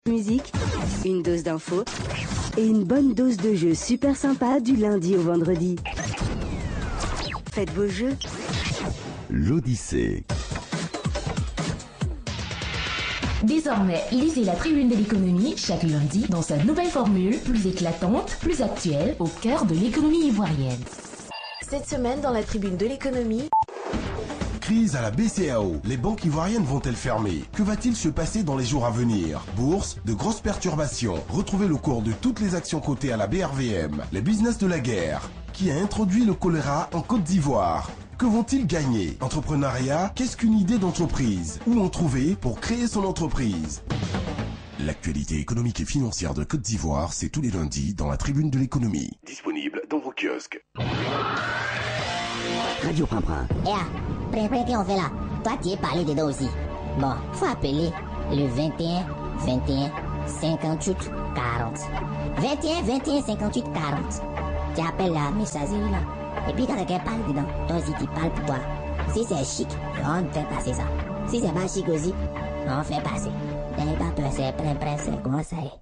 Musique, une dose d'infos et une bonne dose de jeux super sympa du lundi au vendredi. Faites vos jeux. L'Odyssée. Désormais, lisez la Tribune de l'économie chaque lundi dans sa nouvelle formule, plus éclatante, plus actuelle, au cœur de l'économie ivoirienne. Cette semaine, dans la Tribune de l'économie... Crise à la BCEAO. Les banques ivoiriennes vont-elles fermer? Que va-t-il se passer dans les jours à venir? Bourse, de grosses perturbations. Retrouvez le cours de toutes les actions cotées à la BRVM. Les business de la guerre. Qui a introduit le choléra en Côte d'Ivoire? Que vont-ils gagner? Entrepreneuriat, qu'est-ce qu'une idée d'entreprise? Où en trouver pour créer son entreprise? L'actualité économique et financière de Côte d'Ivoire, c'est tous les lundis dans la Tribune de l'économie. Disponible dans vos kiosques. Radio Printemps. Qu'est-ce qu'on fait là? Toi, tu es parlé dedans aussi. Bon, faut appeler le 21 21 58 40. 21 21 58 40. Tu appelles la messagerie là. Et puis quand quelqu'un parle dedans, toi aussi tu parles pour toi. Si c'est chic, on fait passer ça. Si c'est pas chic aussi, on fait passer. T'as pas peur, c'est plein, c'est comment ça est.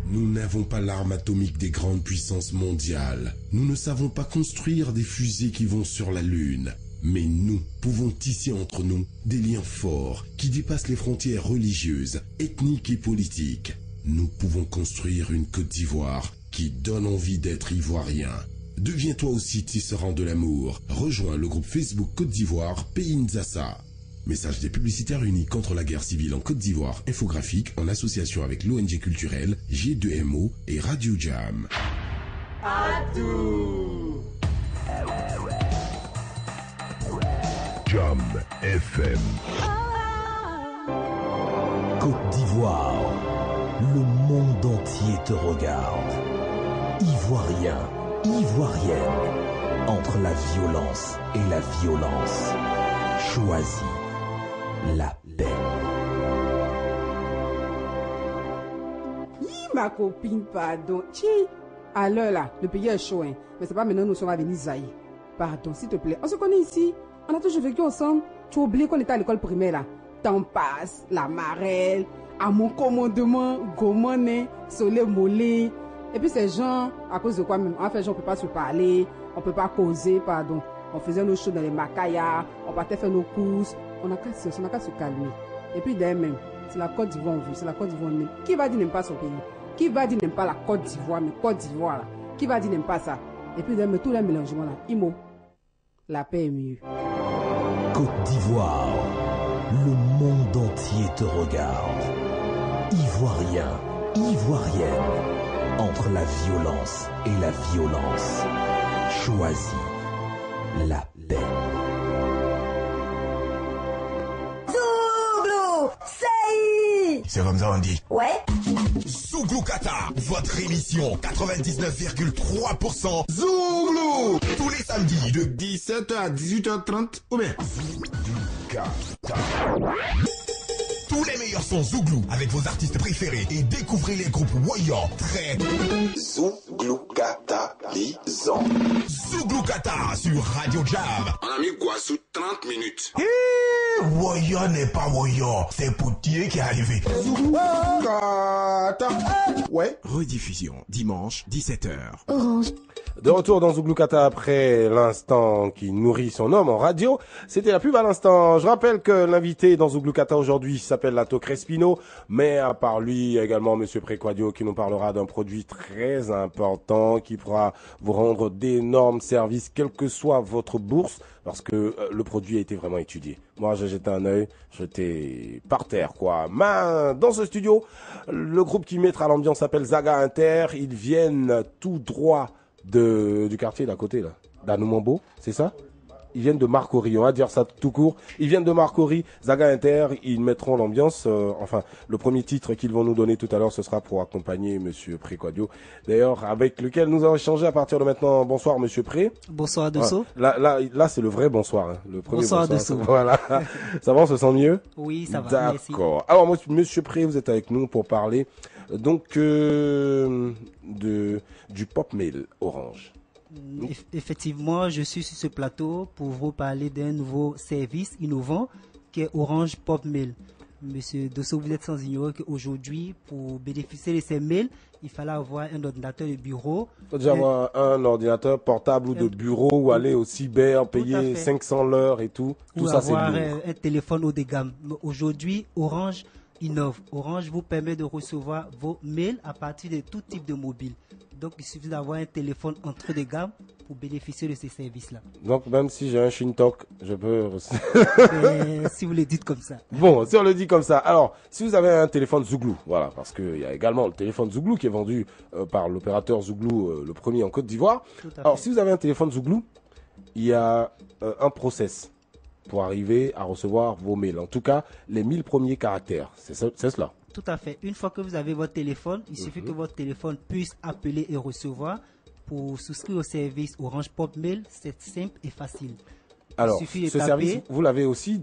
Nous n'avons pas l'arme atomique des grandes puissances mondiales. Nous ne savons pas construire des fusées qui vont sur la Lune. Mais nous pouvons tisser entre nous des liens forts qui dépassent les frontières religieuses, ethniques et politiques. Nous pouvons construire une Côte d'Ivoire qui donne envie d'être ivoirien. Deviens toi aussi tisserand de l'amour. Rejoins le groupe Facebook Côte d'Ivoire Pays Nzassa. Message des publicitaires unis contre la guerre civile en Côte d'Ivoire, infographique en association avec l'ONG culturelle G2MO et Radio Jam. Jam FM. Côte d'Ivoire. Le monde entier te regarde. Ivoirien, ivoirienne. Entre la violence et la violence. Choisis la paix. Ma copine, pardon. À l'heure là, le pays est chaud, hein. Mais c'est pas maintenant nous sommes à venir zaï. Pardon, s'il te plaît. On se connaît ici. On a toujours vécu ensemble. Tu as oublié qu'on était à l'école primaire là. Temps passe, la marelle, à mon commandement, Gomone, Soleil Mollet. Et puis ces gens, à cause de quoi même? En fait, on peut pas se parler, on peut pas causer, pardon. On faisait nos choses dans les macayas, on partait faire nos courses. On n'a qu'à se calmer. Et puis d'ailleurs même, c'est la Côte d'Ivoire on veut, c'est la Côte d'Ivoire on aime. Qui va dire n'aime pas son pays? Qui va dire n'aime pas la Côte d'Ivoire, mais Côte d'Ivoire là? Qui va dire n'aime pas ça? Et puis d'ailleurs, tous les mélangements là, Imo, la paix est mieux. Côte d'Ivoire, le monde entier te regarde. Ivoirien, ivoirienne. Entre la violence et la violence. Choisis la paix. C'est comme ça on dit. Ouais. Zouglou Kata, votre émission 99,3% Zouglou. Tous les samedis de 17h à 18h30 ou bien Kata. Tous les meilleurs sons Zouglou avec vos artistes préférés et découvrez les groupes voyants très Zouglou Kata Lison. Zouglou Kata sur Radio Jam. On a mis Guassou 30 minutes. Voyant n'est pas voyant, c'est Poutier qui est arrivé. Zouglou Kata. Ouais. Rediffusion dimanche 17h. Orange. De retour dans Zouglou Kata après l'instant qui nourrit son homme en radio. C'était la pub à l'instant. Je rappelle que l'invité dans Zouglou Kata aujourd'hui s'appelle Lato Crespino, mais à part lui également Monsieur Préquadio qui nous parlera d'un produit très important qui pourra vous rendre d'énormes services quelle que soit votre bourse parce que le produit a été vraiment étudié. Moi j'ai jeté un œil, j'étais par terre quoi. Mais dans ce studio, le groupe qui mettra l'ambiance s'appelle Zaga Inter. Ils viennent tout droit du quartier d'à côté là, d'Anoumambo, c'est ça? Ils viennent de Marcory, on va dire ça tout court. Ils viennent de Marcory, Zaga Inter, ils mettront l'ambiance. Enfin, le premier titre qu'ils vont nous donner tout à l'heure, ce sera pour accompagner Monsieur Préquadio. D'ailleurs, avec lequel nous allons échanger à partir de maintenant. Bonsoir Monsieur Pré. Bonsoir Adesso. Là, c'est le vrai bonsoir. Hein. Le premier bonsoir Adesso. Voilà. Ça va, on se sent mieux? Oui, ça va. D'accord. Alors, Monsieur Pré, vous êtes avec nous pour parler donc du Pop Mail Orange. Effectivement, je suis sur ce plateau pour vous parler d'un nouveau service innovant qui est Orange Pop Mail. Monsieur Dosso, vous êtes sans ignorer qu'aujourd'hui, pour bénéficier de ces mails, il fallait avoir un ordinateur de bureau. Il faut déjà avoir un ordinateur portable ou de bureau ou aller au cyber, payer 500 l'heure et tout. Tout ça, c'est lourd. Avoir un téléphone haut de gamme. Aujourd'hui, Orange innove. Orange vous permet de recevoir vos mails à partir de tout type de mobile. Donc, il suffit d'avoir un téléphone entrée de gamme pour bénéficier de ces services-là. Donc, même si j'ai un Shintok, je peux... si vous le dites comme ça. Bon, si on le dit comme ça. Alors, si vous avez un téléphone Zouglou, voilà, parce qu'il y a également le téléphone Zouglou qui est vendu par l'opérateur Zouglou, le premier en Côte d'Ivoire. Alors, si vous avez un téléphone Zouglou, il y a un process pour arriver à recevoir vos mails. En tout cas, les 1000 premiers caractères. C'est cela. Tout à fait. Une fois que vous avez votre téléphone, il suffit que votre téléphone puisse appeler et recevoir. Pour souscrire au service Orange Pop Mail, c'est simple et facile. Alors, ce service, vous l'avez aussi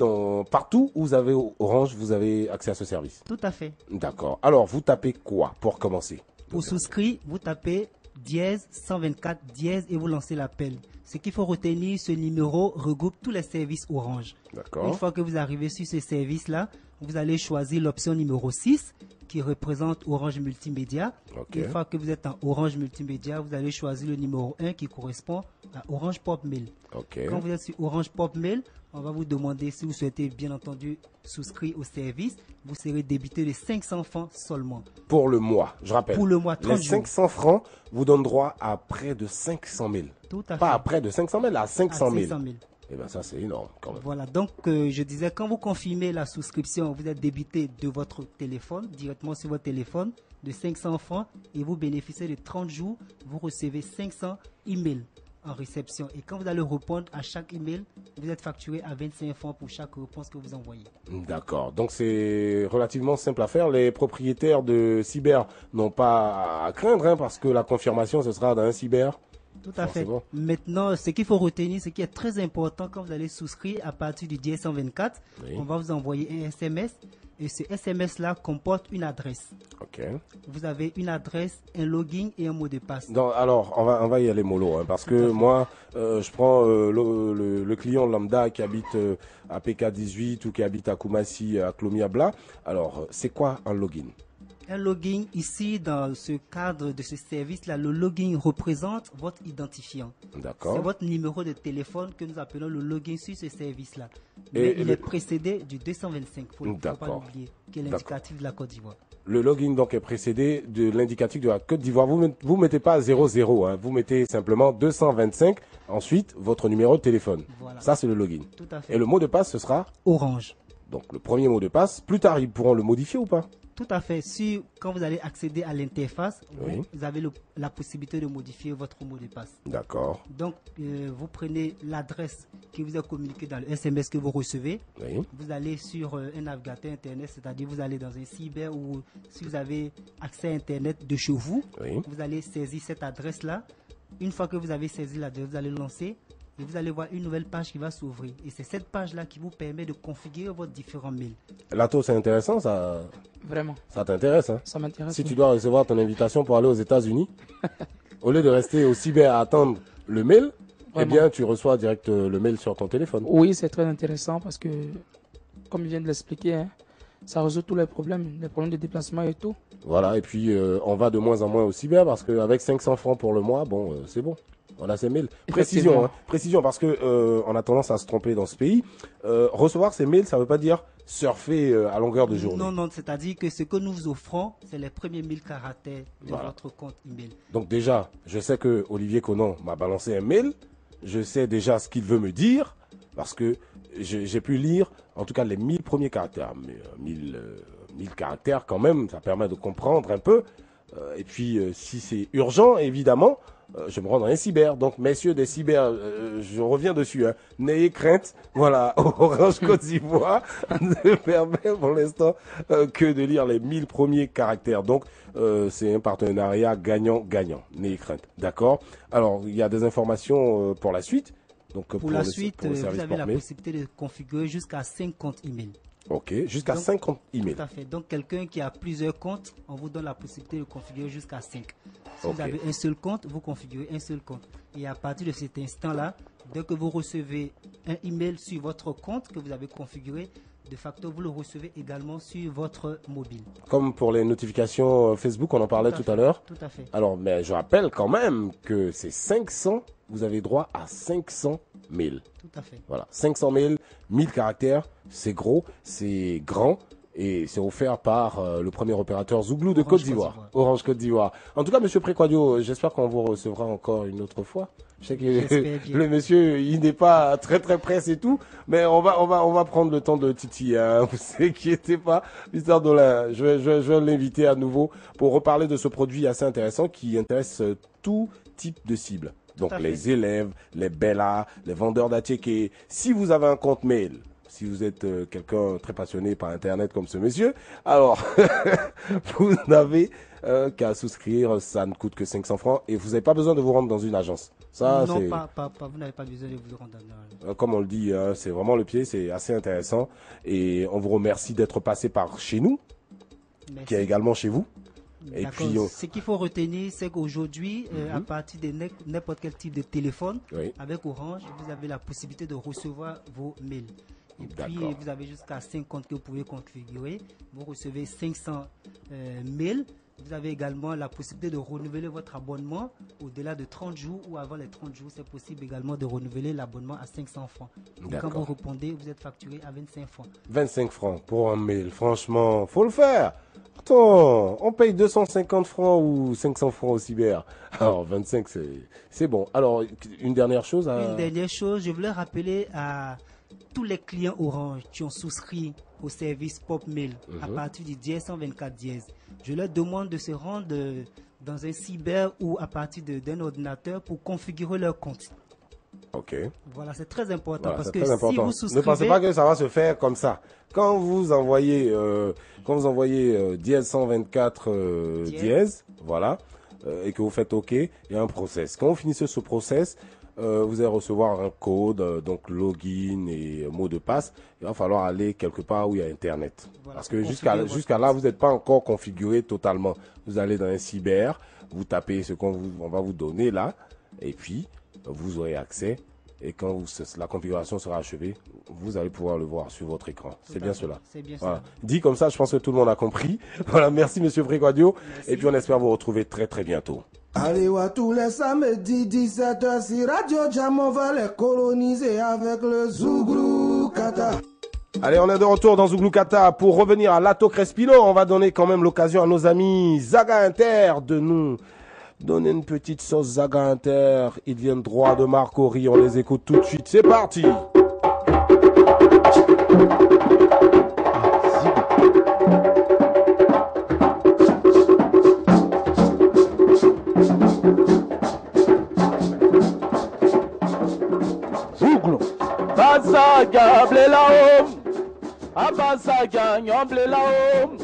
partout où vous avez Orange, vous avez accès à ce service. Tout à fait. D'accord. Alors, vous tapez quoi pour commencer? Pour souscrire, vous tapez dièse 124 dièse et vous lancez l'appel. Ce qu'il faut retenir, ce numéro regroupe tous les services Orange. D'accord. Une fois que vous arrivez sur ce service-là, vous allez choisir l'option numéro 6 qui représente Orange Multimédia. Okay. Une fois que vous êtes en Orange Multimédia, vous allez choisir le numéro 1 qui correspond à Orange Pop Mail. Okay. Quand vous êtes sur Orange Pop Mail, on va vous demander si vous souhaitez bien entendu souscrire au service. Vous serez débité de 500 francs seulement. Pour le mois, je rappelle. Pour le mois, 30 les 500 francs vous donnent droit à près de 500 000. Tout à fait. Pas à près de 500 000, à 500 000. 500 000. Eh bien, ça, c'est énorme quand même. Voilà, donc je disais, quand vous confirmez la souscription, vous êtes débité de votre téléphone, directement sur votre téléphone, de 500 francs et vous bénéficiez de 30 jours. Vous recevez 500 emails en réception. Et quand vous allez répondre à chaque email, vous êtes facturé à 25 francs pour chaque réponse que vous envoyez. D'accord. Donc, c'est relativement simple à faire. Les propriétaires de cyber n'ont pas à craindre parce que la confirmation, ce sera d'un cyber. Tout à fait. Maintenant, ce qu'il faut retenir, ce qui est très important quand vous allez souscrire à partir du dièse 124, on va vous envoyer un SMS et ce SMS-là comporte une adresse. Ok. Vous avez une adresse, un login et un mot de passe. Alors, on va y aller mollo, parce que moi, je prends le client lambda qui habite à PK18 ou qui habite à Koumassi, à Klomiabla. Alors, c'est quoi un login? Un login, ici, dans ce cadre de ce service-là, le login représente votre identifiant. D'accord. C'est votre numéro de téléphone que nous appelons le login sur ce service-là. Mais il est précédé du 225, il ne faut pas l'oublier, qui est l'indicatif de la Côte d'Ivoire. Le login donc est précédé de l'indicatif de la Côte d'Ivoire. Vous ne mettez pas 00, vous mettez simplement 225, ensuite votre numéro de téléphone. Voilà. Ça, c'est le login. Tout à fait. Et le mot de passe, ce sera Orange. Donc le premier mot de passe. Plus tard, ils pourront le modifier ou pas? Tout à fait. Quand vous allez accéder à l'interface, vous avez la possibilité de modifier votre mot de passe. D'accord. Donc, vous prenez l'adresse qui vous est communiquée dans le SMS que vous recevez. Oui. Vous allez sur un navigateur Internet, c'est-à-dire vous allez dans un cyber ou si vous avez accès à Internet de chez vous, vous allez saisir cette adresse-là. Une fois que vous avez saisi l'adresse, vous allez lancer. Et vous allez voir une nouvelle page qui va s'ouvrir. Et c'est cette page-là qui vous permet de configurer vos différents mails. Lato, c'est intéressant, ça. Vraiment. Ça t'intéresse, hein? Ça m'intéresse. Si tu dois recevoir ton invitation pour aller aux États-Unis, au lieu de rester au cyber à attendre le mail, eh bien, tu reçois direct le mail sur ton téléphone. Oui, c'est très intéressant parce que, comme je viens de l'expliquer, ça résout tous les problèmes de déplacement et tout. Voilà, et puis on va de moins en moins au cyber parce qu'avec 500 francs pour le mois, bon, c'est bon. On a ces mails. Précision, précision, parce que on a tendance à se tromper dans ce pays. Recevoir ces mails, ça ne veut pas dire surfer à longueur de journée. Non, c'est-à-dire que ce que nous vous offrons, c'est les premiers 1000 caractères de votre compte email. Donc déjà, je sais que Olivier Conan m'a balancé un mail. Je sais déjà ce qu'il veut me dire, parce que j'ai pu lire, en tout cas, les 1000 premiers caractères. 1000 caractères quand même, ça permet de comprendre un peu. Et puis, si c'est urgent, évidemment, je me rends dans un cyber. Donc, messieurs des cyber, je reviens dessus. N'ayez crainte. Voilà, Orange Côte d'Ivoire ne permet pour l'instant que de lire les 1000 premiers caractères. Donc, c'est un partenariat gagnant-gagnant. N'ayez crainte. D'accord? Alors, il y a des informations pour la suite. Donc, pour la suite, vous avez la possibilité de configurer jusqu'à 5 comptes email. Ok, jusqu'à 5 comptes email. Tout à fait. Donc, quelqu'un qui a plusieurs comptes, on vous donne la possibilité de configurer jusqu'à 5. Si vous avez un seul compte, vous configurez un seul compte. Et à partir de cet instant-là, dès que vous recevez un email sur votre compte que vous avez configuré, de facto, vous le recevez également sur votre mobile. Comme pour les notifications Facebook, on en parlait tout à l'heure. Tout à fait. Alors, mais je rappelle quand même que c'est 500, vous avez droit à 500 000. Tout à fait. Voilà, 500 000, 1000 caractères, c'est gros, c'est grand. Et c'est offert par le premier opérateur Zouglou de Côte d'Ivoire. Orange Côte d'Ivoire. En tout cas, monsieur Préquadio, j'espère qu'on vous recevra encore une autre fois. Je sais que le monsieur, il n'est pas très presse et tout, mais on va prendre le temps de titiller, hein. Vous inquiétez pas. Mr. Dolin, je vais l'inviter à nouveau pour reparler de ce produit assez intéressant qui intéresse tout type de cible. Donc les élèves, les bellas, les vendeurs d'attiqués. Si vous avez un compte mail, si vous êtes quelqu'un très passionné par Internet comme ce monsieur, alors vous n'avez qu'à souscrire, ça ne coûte que 500 francs et vous n'avez pas besoin de vous rendre dans une agence. Ça, non, vous n'avez pas besoin de vous rendre dans une agence. Comme on le dit, hein, c'est vraiment le pied, c'est assez intéressant et on vous remercie d'être passé par chez nous, qui est également chez vous. Et puis, ce qu'il faut retenir, c'est qu'aujourd'hui, à partir de n'importe quel type de téléphone, avec Orange, vous avez la possibilité de recevoir vos mails. Et puis, vous avez jusqu'à 5 comptes que vous pouvez configurer. Vous recevez 500 mails. Vous avez également la possibilité de renouveler votre abonnement au-delà de 30 jours ou avant les 30 jours. C'est possible également de renouveler l'abonnement à 500 francs. Et quand vous répondez, vous êtes facturé à 25 francs. 25 francs pour un mail. Franchement, faut le faire. Attends, on paye 250 francs ou 500 francs au cyber. Alors, 25, c'est bon. Alors, une dernière chose. Une dernière chose, je voulais rappeler à tous les clients Orange qui ont souscrit au service Pop Mail à partir du dièse 124 dièse. Je leur demande de se rendre dans un cyber ou à partir d'un ordinateur pour configurer leur compte. Ok. Voilà, c'est très important parce que si vous souscrivez... Ne pensez pas que ça va se faire comme ça. Quand vous envoyez, dièse 124 dièse, voilà, et que vous faites OK, il y a un process. Quand vous finissez ce process, vous allez recevoir un code, donc login et mot de passe. Il va falloir aller quelque part où il y a Internet. Voilà, parce que jusqu'à là, vous n'êtes pas encore configuré totalement. Vous allez dans un cyber, vous tapez ce qu'on va vous donner là, et puis vous aurez accès. Et quand la configuration sera achevée, vous allez pouvoir le voir sur votre écran. C'est bien cela. C'est bien voilà. ça. Dit comme ça, je pense que tout le monde a compris. Voilà, merci Monsieur Préquadio. Et puis on espère vous retrouver très bientôt. Allez, tous les samedis 17h sur Radio Jam, on va les coloniser avec le Zouglou Kata. Allez, on est de retour dans Zouglou Kata. Pour revenir à Lato Crespino, on va donner quand même l'occasion à nos amis Zaga Inter de nous donner une petite sauce Zaga Inter. Ils viennent droit de Marcory, on les écoute tout de suite. C'est parti. Abasaga blelaom, abasaga nyomble laom,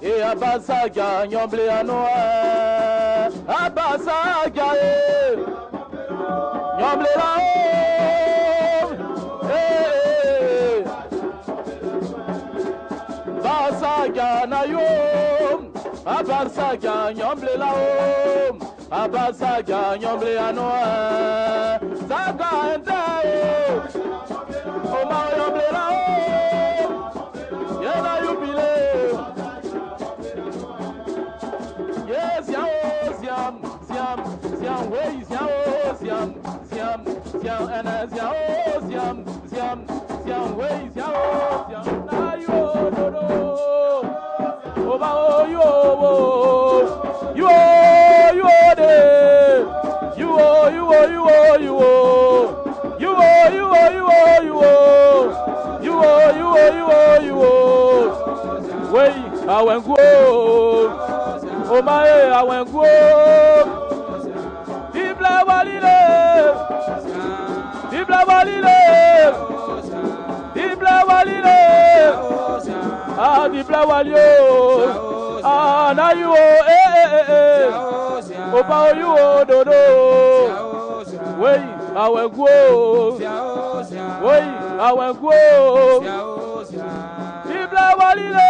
et abasaga nyomble anoa, abasaga nyomble laom, basaga nayom, abasaga nyomble laom, abasaga nyomble anoa, zaga ente. Oh Mario Blera, yena yubile. Yes, siam, way, siam, way, siam. Na yo, no. Oh ma oh you de, Wey, awengu, oh my, awengu, Dibla walile, ah Dibla walio, ah na you, oh pa you, dodo, wey, awengu, wey, awengu. Dibla walile,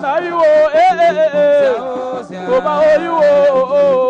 na you, Oba oyu o.